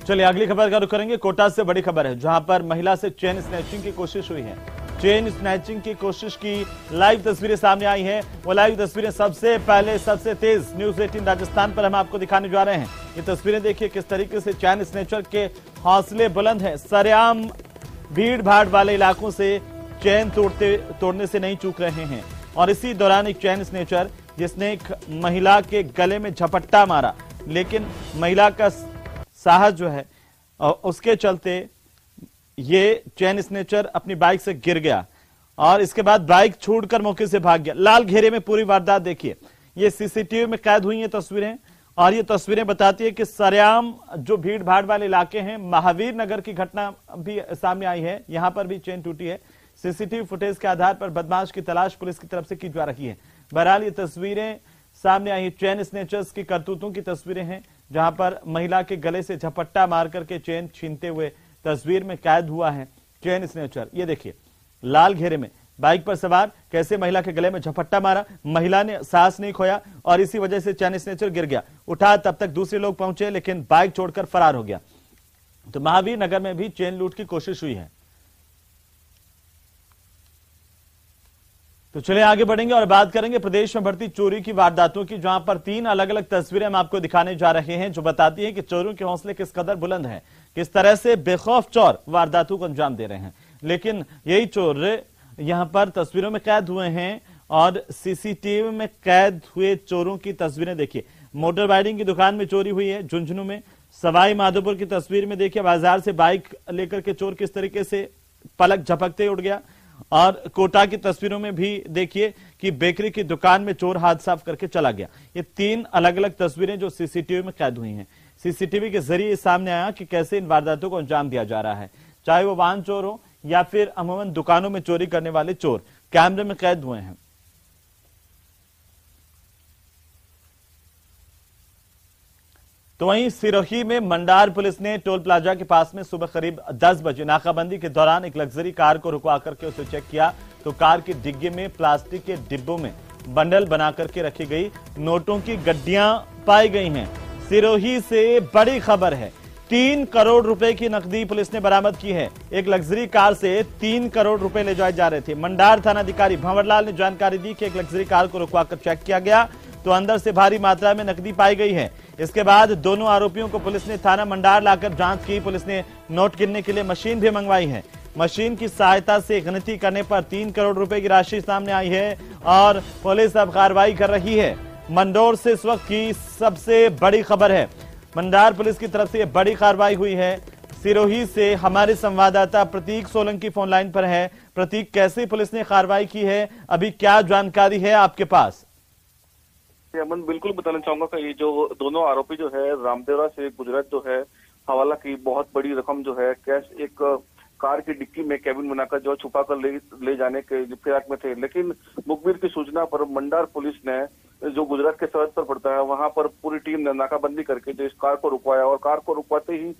चलिए अगली खबर का रुख करेंगे। कोटा से बड़ी खबर है, जहां पर महिला से चेन स्नैचिंग की कोशिश हुई है। चेन स्नैचिंग की कोशिश की लाइव तस्वीरें सामने आई हैं। वो लाइव तस्वीरें सबसे पहले सबसे तेज न्यूज 18 राजस्थान पर हम आपको दिखाने जा रहे हैं। ये तस्वीरें देखिए किस तरीके से चैन स्नैचर के हौसले बुलंद हैं। सरेआम भीड़ भाड़ वाले इलाकों से चैन तोड़ने से नहीं चूक रहे हैं। और इसी दौरान एक चैन स्नैचर जिसने एक महिला के गले में झपट्टा मारा, लेकिन महिला का साहस जो है उसके चलते ये चैन स्नैचर अपनी बाइक से गिर गया और इसके बाद बाइक छोड़कर मौके से भाग गया। लाल घेरे में पूरी वारदात देखिए। ये सीसीटीवी में कैद हुई ये तस्वीरें और ये तस्वीरें बताती है कि सरेआम जो भीड़ भाड़ वाले इलाके हैं, महावीर नगर की घटना भी सामने आई है। यहां पर भी चेन टूटी है। सीसीटीवी फुटेज के आधार पर बदमाश की तलाश पुलिस की तरफ से की जा रही है। बहरहाल ये तस्वीरें सामने आई चैन स्नैचर्स की करतूतों की तस्वीरें हैं, जहां पर महिला के गले से झपट्टा मार करके चेन छीनते हुए तस्वीर में कैद हुआ है चेन स्नैचर। ये देखिए लाल घेरे में बाइक पर सवार कैसे महिला के गले में झपट्टा मारा, महिला ने सांस नहीं खोया और इसी वजह से चैन स्नैचर गिर गया। उठा तब तक दूसरे लोग पहुंचे लेकिन बाइक छोड़कर फरार हो गया। तो महावीर नगर में भी चेन लूट की कोशिश हुई है। तो चलिए आगे बढ़ेंगे और बात करेंगे प्रदेश में बढ़ती चोरी की वारदातों की, जहां पर 3 अलग अलग तस्वीरें हम आपको दिखाने जा रहे हैं जो बताती हैं कि चोरों के हौसले किस कदर बुलंद हैं, किस तरह से बेखौफ चोर वारदातों को अंजाम दे रहे हैं। लेकिन यही चोर यहां पर तस्वीरों में कैद हुए हैं और सीसीटीवी में कैद हुए चोरों की तस्वीरें देखिए। मोटर बाइडिंग की दुकान में चोरी हुई है झुंझुनू में। सवाई माधोपुर की तस्वीर में देखिए बाजार से बाइक लेकर के चोर किस तरीके से पलक झपकते उड़ गया। और कोटा की तस्वीरों में भी देखिए कि बेकरी की दुकान में चोर हाथ साफ करके चला गया। ये 3 अलग अलग तस्वीरें जो सीसीटीवी में कैद हुई हैं। सीसीटीवी के जरिए सामने आया कि कैसे इन वारदातों को अंजाम दिया जा रहा है, चाहे वो वाहन चोर हो या फिर अमूमन दुकानों में चोरी करने वाले चोर कैमरे में कैद हुए हैं। तो वहीं सिरोही में मंडार पुलिस ने टोल प्लाजा के पास में सुबह करीब 10 बजे नाकाबंदी के दौरान एक लग्जरी कार को रुकवा करके उसे चेक किया तो कार की डिग्गी में प्लास्टिक के डिब्बों में बंडल बना करके रखी गई नोटों की गड्डियां पाई गई हैं। सिरोही से बड़ी खबर है, 3 करोड़ रुपए की नकदी पुलिस ने बरामद की है। एक लग्जरी कार से 3 करोड़ रुपए ले जाए जा रहे थे। मंडार थानाधिकारी भंवरलाल ने जानकारी दी कि एक लग्जरी कार को रुकवाकर चेक किया गया तो अंदर से भारी मात्रा में नकदी पाई गई है। इसके बाद दोनों आरोपियों को पुलिस ने थाना मंडार लाकर जांच की। पुलिस ने नोट गिनने के लिए मशीन भी मंगवाई है। मशीन की सहायता से गिनती करने पर 3 करोड़ रुपए की राशि सामने आई है और पुलिस अब कार्रवाई कर रही है। मंदौर से इस वक्त की सबसे बड़ी खबर है। मंडार पुलिस की तरफ से बड़ी कार्रवाई हुई है। सिरोही से हमारे संवाददाता प्रतीक सोलंकी फोन लाइन पर है। प्रतीक, कैसे पुलिस ने कार्रवाई की है, अभी क्या जानकारी है आपके पास? अमन, बिल्कुल बताना चाहूंगा कि ये जो दोनों आरोपी जो है रामदेवरा से गुजरात जो है हवाला की बहुत बड़ी रकम जो है कैश एक कार की डिक्की में कैबिन बनाकर जो छुपा कर ले जाने के फिराक में थे। लेकिन मुखबिर की सूचना पर मंडार पुलिस ने जो गुजरात के सरहद पर पड़ता है वहां पर पूरी टीम ने नाकाबंदी करके जो इस कार को रुकवाया और कार को रुकवाते ही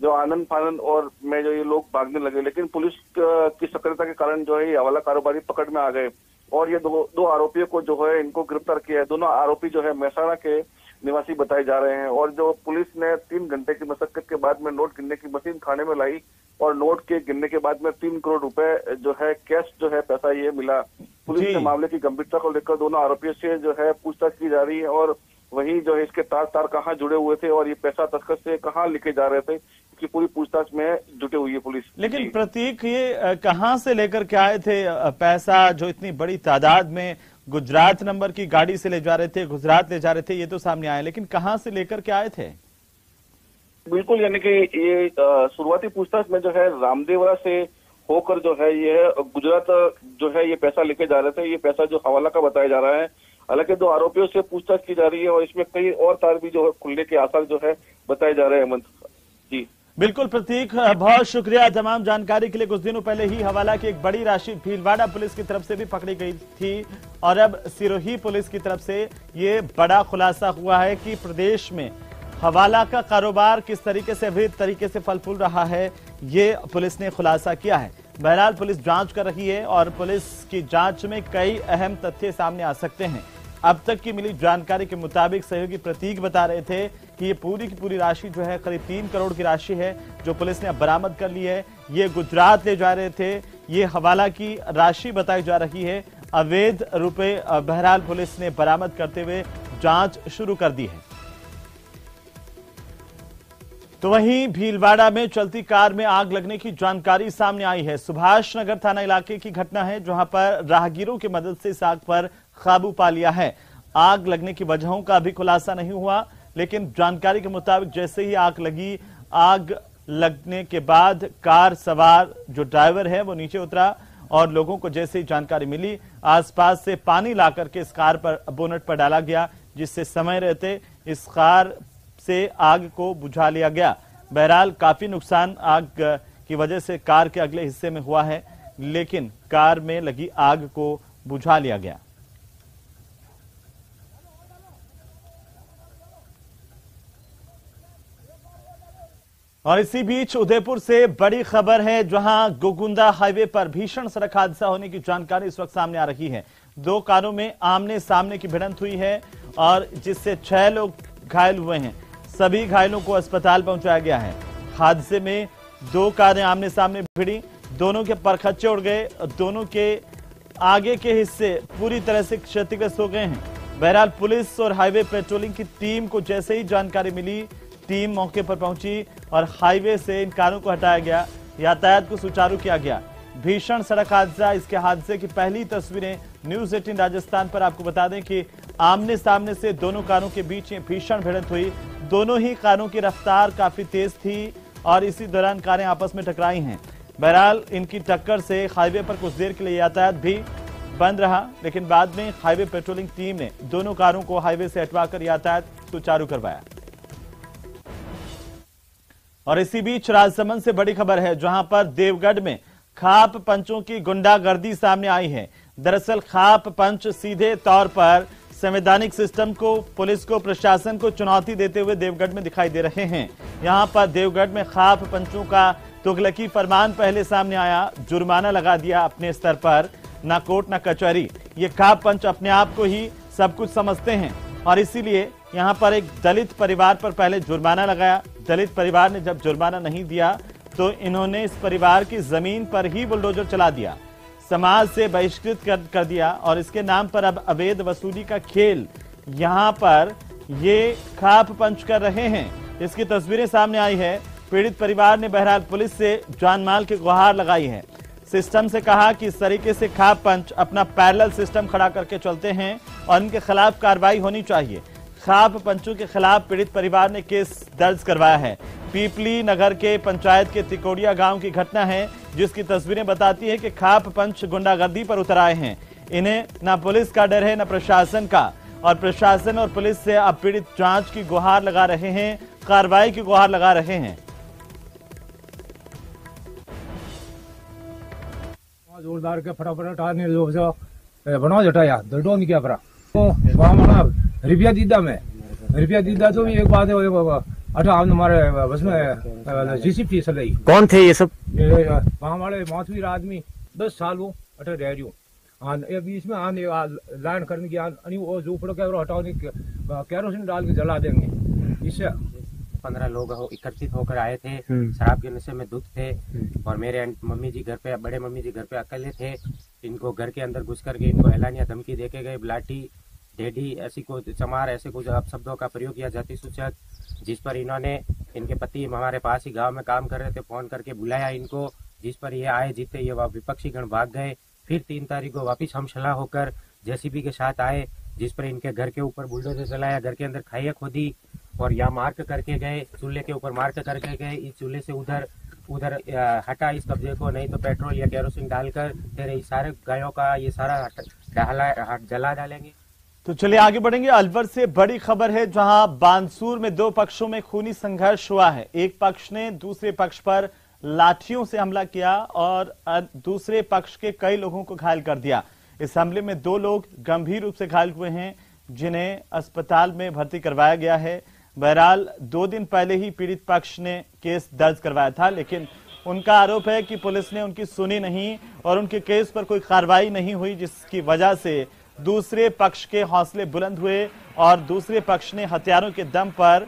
जो आनंद फानंद और में जो ये लोग भागने लगे। लेकिन पुलिस की सक्रियता के कारण जो है ये हवाला कारोबारी पकड़ में आ गए और ये दो आरोपियों को जो है इनको गिरफ्तार किया है। दोनों आरोपी जो है महसाणा के निवासी बताए जा रहे हैं और जो पुलिस ने 3 घंटे की मशक्कत के बाद में नोट गिनने की मशीन थाने में लाई और नोट के गिनने के बाद में 3 करोड़ रुपए जो है कैश जो है पैसा ये मिला। पुलिस ने मामले की गंभीरता को लेकर दोनों आरोपियों से जो है पूछताछ की जा रही है और वहीं जो है इसके तार कहाँ जुड़े हुए थे और ये पैसा तस्कर से कहाँ लेके जा रहे थे, इसकी पूरी पूछताछ में जुटे हुई है पुलिस। लेकिन प्रतीक, ये कहाँ से लेकर के आए थे पैसा, जो इतनी बड़ी तादाद में गुजरात नंबर की गाड़ी से ले जा रहे थे, गुजरात ले जा रहे थे, ये तो सामने आया, लेकिन कहाँ से लेकर के आए थे? बिल्कुल, यानी कि ये शुरुआती पूछताछ में जो है रामदेवरा से होकर जो है ये गुजरात जो है ये पैसा लेके जा रहे थे। ये पैसा जो हवाला का बताया जा रहा है। हालांकि 2 आरोपियों से पूछताछ की जा रही है और इसमें कई और तार भी जो है खुलने के आसार जो है बताए जा रहे हैं। जी बिल्कुल प्रतीक, बहुत शुक्रिया तमाम जानकारी के लिए। कुछ दिनों पहले ही हवाला की एक बड़ी राशि भीलवाड़ा पुलिस की तरफ से भी पकड़ी गई थी और अब सिरोही पुलिस की तरफ से ये बड़ा खुलासा हुआ है कि प्रदेश में हवाला का कारोबार किस तरीके से अवैध तरीके से फल फूल रहा है, ये पुलिस ने खुलासा किया है। बहरहाल पुलिस जांच कर रही है और पुलिस की जांच में कई अहम तथ्य सामने आ सकते हैं। अब तक की मिली जानकारी के मुताबिक सहयोगी प्रतीक बता रहे थे कि ये पूरी की पूरी राशि जो है करीब 3 करोड़ की राशि है जो पुलिस ने अब बरामद कर ली है। ये गुजरात ले जा रहे थे, ये हवाला की राशि बताई जा रही है, अवैध रुपए बहरहाल पुलिस ने बरामद करते हुए जांच शुरू कर दी है। तो वहीं भीलवाड़ा में चलती कार में आग लगने की जानकारी सामने आई है। सुभाष नगर थाना इलाके की घटना है जहां पर राहगीरों की मदद से इस आग पर काबू पा लिया है। आग लगने की वजहों का भी खुलासा नहीं हुआ, लेकिन जानकारी के मुताबिक जैसे ही आग लगी, आग लगने के बाद कार सवार जो ड्राइवर है वो नीचे उतरा और लोगों को जैसे ही जानकारी मिली आसपास से पानी लाकर के इस कार पर बोनट पर डाला गया, जिससे समय रहते इस कार से आग को बुझा लिया गया। बहरहाल काफी नुकसान आग की वजह से कार के अगले हिस्से में हुआ है, लेकिन कार में लगी आग को बुझा लिया गया। और इसी बीच उदयपुर से बड़ी खबर है जहां गोकुंदा हाईवे पर भीषण सड़क हादसा होने की जानकारी इस वक्त सामने आ रही है। 2 कारों में आमने सामने की भिड़ंत हुई है और जिससे 6 लोग घायल हुए हैं। सभी घायलों को अस्पताल पहुंचाया गया है। हादसे में 2 कारें आमने सामने भिड़ी, दोनों के परखच्चे उड़ गए, दोनों के आगे के हिस्से पूरी तरह से क्षतिग्रस्त हो गए हैं। बहरहाल पुलिस और हाईवे पेट्रोलिंग की टीम को जैसे ही जानकारी मिली, टीम मौके पर पहुंची और हाईवे से इन कारों को हटाया गया, यातायात को सुचारू किया गया। भीषण सड़क हादसा, इसके हादसे की पहली तस्वीरें न्यूज 18 राजस्थान पर। आपको बता दें कि आमने सामने से दोनों कारों के बीच में भीषण भिड़ंत हुई। दोनों ही कारों की रफ्तार काफी तेज थी और इसी दौरान कारें आपस में टकराई हैं। बहरहाल इनकी टक्कर से हाईवे पर कुछ देर के लिए यातायात भी बंद रहा, लेकिन बाद में हाईवे पेट्रोलिंग टीम ने दोनों कारों को हाईवे से हटवाकर यातायात सुचारू करवाया। और इसी बीच राजसमंद से बड़ी खबर है जहां पर देवगढ़ में खाप पंचों की गुंडागर्दी सामने आई है। दरअसल खाप पंच सीधे तौर पर संवैधानिक सिस्टम को, पुलिस को, प्रशासन को चुनौती देते हुए देवगढ़ में दिखाई दे रहे हैं। यहां पर देवगढ़ में खाप पंचों का तुगलकी फरमान पहले सामने आया, जुर्माना लगा दिया अपने स्तर पर, ना कोर्ट ना कचहरी। ये खाप पंच अपने आप को ही सब कुछ समझते हैं और इसीलिए यहां पर एक दलित परिवार पर पहले जुर्माना लगाया। दलित परिवार ने जब जुर्माना नहीं दिया तो इन्होंने इस परिवार की जमीन पर ही बुलडोजर चला दिया, समाज से बहिष्कृत कर दिया और इसके नाम पर अब अवैध वसूली का खेल यहां पर ये खाप पंच कर रहे हैं। इसकी तस्वीरें सामने आई है। पीड़ित परिवार ने बहरहाल पुलिस से जानमाल की गुहार लगाई है। सिस्टम से कहा कि इस तरीके से खाप पंच अपना पैरेलल सिस्टम खड़ा करके चलते हैं और इनके खिलाफ कार्रवाई होनी चाहिए। खाप पंचों के खिलाफ पीड़ित परिवार ने केस दर्ज करवाया है। पीपली नगर के पंचायत के तिकोड़िया गांव की घटना है जिसकी तस्वीरें बताती है कि खाप पंच गुंडागर्दी पर उतर आए हैं। इन्हें न पुलिस का डर है न प्रशासन का, और प्रशासन और पुलिस से अब पीड़ित जांच की गुहार लगा रहे हैं, कार्रवाई की गुहार लगा रहे हैं। जोरदार के फटाफट आने बना जटाया दर्दों नहीं क्या फरा रुपया दीदा तो भी एक बात है। हमारे बस में जीसीपी चलाई। कौन थे ये सब? वहाँ वाले माथवीर आदमी 10 साल वो अटर रह रही बीच में आने लाइन करने की वो जो पड़ो क्या हटाने कैरोसिन डाल के जला देंगे। इससे 15 लोग एकत्रित होकर आए थे, शराब के नशे में धुत थे और मेरे मम्मी जी घर पे, बड़े मम्मी जी घर पे अकेले थे। इनको घर के अंदर घुस करके इनको एलानिया धमकी देके गए, लाठी ढेडी ऐसी को चमार ऐसे कुछ शब्दों का प्रयोग किया, जाति सूचक, जिस पर इन्होंने, इनके पति हमारे पास ही गांव में काम कर रहे थे, फोन करके बुलाया इनको, जिस पर ये आए। जीते ये विपक्षी गण भाग गए। फिर 3 तारीख को वापिस हम सलाह होकर जेसीबी के साथ आए, जिस पर इनके घर के ऊपर बुलडोजर चलाया, घर के अंदर खाइया खोदी और यहाँ मार्क करके गए, चूल्हे के ऊपर मार्क करके गए। इस चूल्हे से उधर हटा इस कब्जे को, नहीं तो पेट्रोल या केरोसिन डालकर तेरे सारे गायों का ये सारा जला डालेंगे। तो चलिए आगे बढ़ेंगे। अलवर से बड़ी खबर है जहां बानसूर में 2 पक्षों में खूनी संघर्ष हुआ है। एक पक्ष ने दूसरे पक्ष पर लाठियों से हमला किया और दूसरे पक्ष के कई लोगों को घायल कर दिया। इस हमले में 2 लोग गंभीर रूप से घायल हुए हैं जिन्हें अस्पताल में भर्ती करवाया गया है। बहरहाल 2 दिन पहले ही पीड़ित पक्ष ने केस दर्ज करवाया था, लेकिन उनका आरोप है कि पुलिस ने उनकी सुनी नहीं और उनके केस पर कोई कार्रवाई नहीं हुई, जिसकी वजह से दूसरे पक्ष के हौसले बुलंद हुए और दूसरे पक्ष ने हथियारों के दम पर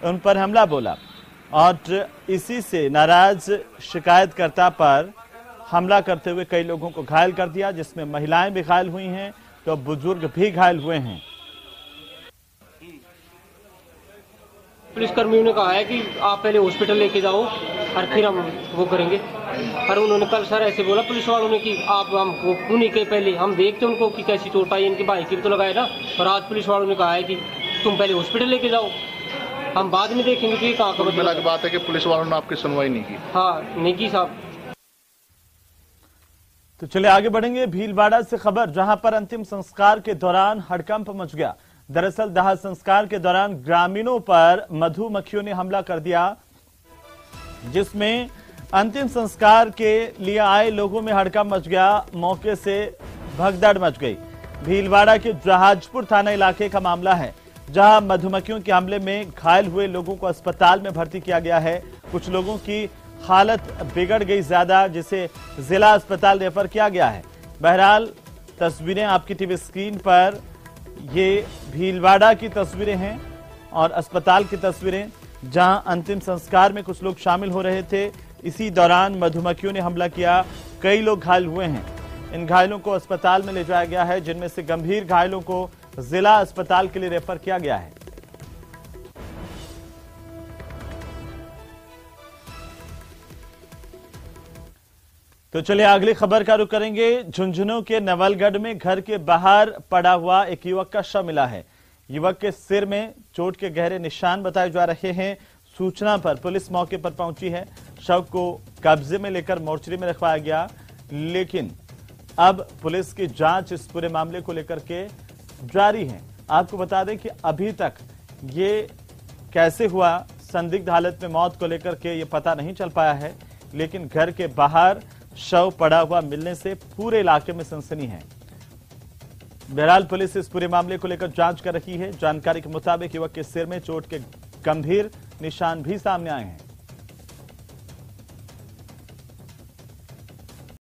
उन पर हमला बोला और इसी से नाराज शिकायतकर्ता पर हमला करते हुए कई लोगों को घायल कर दिया, जिसमें महिलाएं भी घायल हुई हैं तो बुजुर्ग भी घायल हुए हैं। पुलिसकर्मियों ने कहा है कि आप पहले हॉस्पिटल लेके जाओ और फिर हम वो करेंगे। और उन्होंने कल सर ऐसे बोला पुलिस वालों ने कि आप हमको उन्हीं के पहले हम देखते उनको कि कैसी चोट आई, इनके भाई की भी तो लगाए ना। और आज पुलिस वालों ने कहा है कि तुम पहले हॉस्पिटल लेके जाओ, हम बाद में देखेंगे कि कहाँ का मतलब। बात है कि पुलिस वालों ने आपकी सुनवाई नहीं की। हाँ नहीं की साहब। तो चलिए आगे बढ़ेंगे भीलवाड़ा से खबर, जहां पर अंतिम संस्कार के दौरान हड़कंप मच गया। दरअसल दाह संस्कार के दौरान ग्रामीणों पर मधुमक्खियों ने हमला कर दिया, जिसमें अंतिम संस्कार के लिए आए लोगों में हड़कंप मच गया। मौके से भगदड़ मच गई। भीलवाड़ा के जहाजपुर थाना इलाके का मामला है, जहां मधुमक्खियों के हमले में घायल हुए लोगों को अस्पताल में भर्ती किया गया है। कुछ लोगों की हालत बिगड़ गई ज्यादा, जिसे जिला अस्पताल रेफर किया गया है। बहरहाल तस्वीरें आपकी टीवी स्क्रीन पर, ये भीलवाड़ा की तस्वीरें हैं और अस्पताल की तस्वीरें, जहां अंतिम संस्कार में कुछ लोग शामिल हो रहे थे। इसी दौरान मधुमक्खियों ने हमला किया, कई लोग घायल हुए हैं। इन घायलों को अस्पताल में ले जाया गया है, जिनमें से गंभीर घायलों को जिला अस्पताल के लिए रेफर किया गया है। तो चलिए अगली खबर का रुख करेंगे। झुंझुनू के नवलगढ़ में घर के बाहर पड़ा हुआ एक युवक का शव मिला है। युवक के सिर में चोट के गहरे निशान बताए जा रहे हैं। सूचना पर पुलिस मौके पर पहुंची है। शव को कब्जे में लेकर मोर्चरी में रखवाया गया, लेकिन अब पुलिस की जांच इस पूरे मामले को लेकर के जारी है। आपको बता दें कि अभी तक ये कैसे हुआ, संदिग्ध हालत में मौत को लेकर के ये पता नहीं चल पाया है, लेकिन घर के बाहर शव पड़ा हुआ मिलने से पूरे इलाके में सनसनी है। बहरहाल पुलिस इस पूरे मामले को लेकर जांच कर रही है। जानकारी के मुताबिक युवक के सिर में चोट के गंभीर निशान भी सामने आए हैं।